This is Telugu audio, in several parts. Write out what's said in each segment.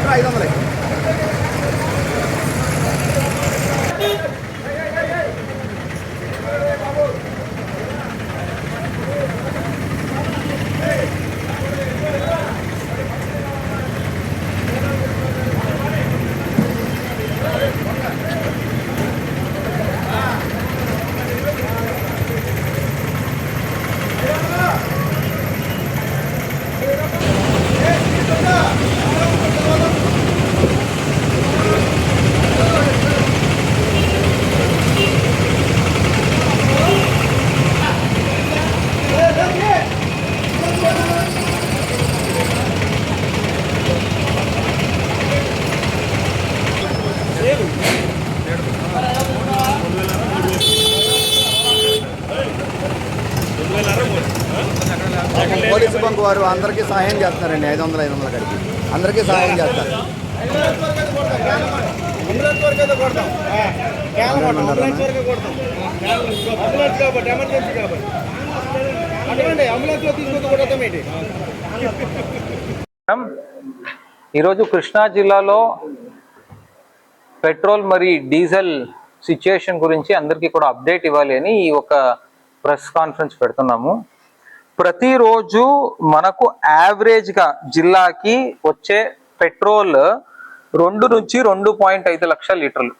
500. పోలీసు బంక్ వారు అందరికీ సహాయం చేస్తున్నారండి. 500 500 కడికి అందరికీ సహాయం చేస్తారు. ఈరోజు కృష్ణా జిల్లాలో పెట్రోల్ మరి డీజిల్ సిచ్యుయేషన్ గురించి అందరికీ కూడా అప్డేట్ ఇవ్వాలి అని ఈ ఒక ప్రెస్ కాన్ఫరెన్స్ పెడుతున్నాము. ప్రతిరోజు మనకు యావరేజ్గా జిల్లాకి వచ్చే పెట్రోల్ 2 నుంచి 2.5 లక్షల లీటర్లు,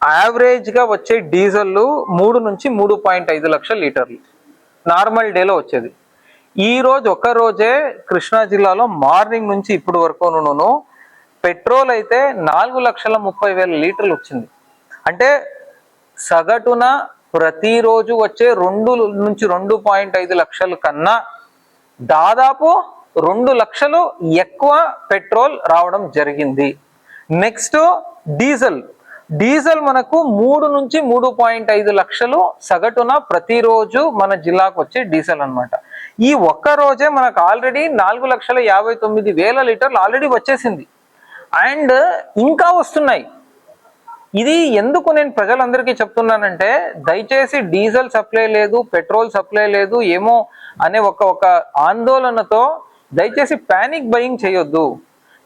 యావరేజ్గా వచ్చే డీజిల్ 3 నుంచి 3.5 లక్షల లీటర్లు నార్మల్ డేలో వచ్చేది. ఈరోజు ఒక్కరోజే కృష్ణా జిల్లాలో మార్నింగ్ నుంచి ఇప్పటి వరకు పెట్రోల్ అయితే 4,30,000 లీటర్లు వచ్చింది. అంటే సగటున ప్రతిరోజు వచ్చే 2 నుంచి 2.5 లక్షల కన్నా దాదాపు 2 లక్షలు ఎక్కువ పెట్రోల్ రావడం జరిగింది. నెక్స్ట్ డీజిల్ మనకు 3 నుంచి 3.5 లక్షలు సగటున ప్రతిరోజు మన జిల్లాకు వచ్చే డీజిల్ అనమాట. ఈ ఒక్క రోజే మనకు ఆల్రెడీ 4,59,000 లీటర్లు ఆల్రెడీ వచ్చేసింది అండ్ ఇంకా వస్తున్నాయి. ఇది ఎందుకు నేను ప్రజలందరికీ చెప్తున్నానంటే, దయచేసి డీజిల్ సప్లై లేదు, పెట్రోల్ సప్లై లేదు ఏమో అనే ఒక ఆందోళనతో దయచేసి ప్యానిక్ బయింగ్ చేయొద్దు.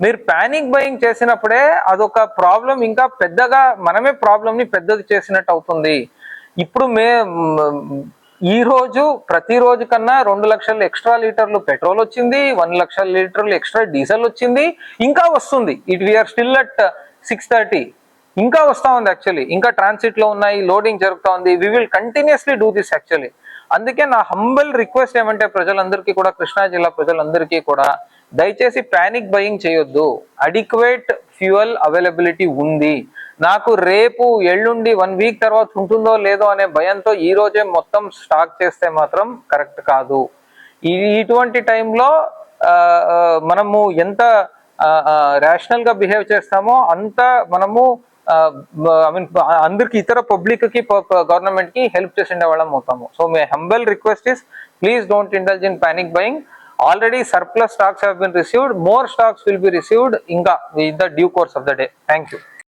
మీరు ప్యానిక్ బయింగ్ చేసినప్పుడే అదొక ప్రాబ్లం, ఇంకా పెద్దగా మనమే ప్రాబ్లంని పెద్దది చేసినట్టు అవుతుంది. ఇప్పుడు ఈరోజు ప్రతిరోజు కన్నా 2 లక్షల ఎక్స్ట్రా లీటర్లు పెట్రోల్ వచ్చింది, 1 లక్షల లీటర్లు ఎక్స్ట్రా డీజిల్ వచ్చింది, ఇంకా వస్తుంది. వీఆర్ స్టిల్ అట్ 6:30, ఇంకా వస్తా ఉంది. యాక్చువల్లీ ఇంకా ట్రాన్సిట్ లో ఉన్నాయి, లోడింగ్ జరుగుతూ ఉంది. We will continuously do this actually. అందుకే నా హంబల్ రిక్వెస్ట్ ఏమంటే ప్రజలందరికీ కూడా, కృష్ణా జిల్లా ప్రజలందరికీ కూడా దయచేసి ప్యానిక్ బయింగ్ చేయొద్దు. అడిక్వేట్ ఫ్యూయల్ అవైలబిలిటీ ఉంది. నాకు రేపు ఎల్లుండి 1 వీక్ తర్వాత ఉంటుందో లేదో అనే భయంతో ఈ రోజే మొత్తం స్టాక్ చేస్తే మాత్రం కరెక్ట్ కాదు. ఇటువంటి టైంలో మనము ఎంత రేషనల్ గా బిహేవ్ చేస్తామో అంత మనము అందరికి ఇతర పబ్లిక్ కి గవర్నమెంట్ కి హెల్ప్ చేసిండే వాళ్ళం అవుతాము. So my humble request is please don't indulge in panic buying. Already surplus stocks have been received, more stocks will be received in the due course of the day. Thank you.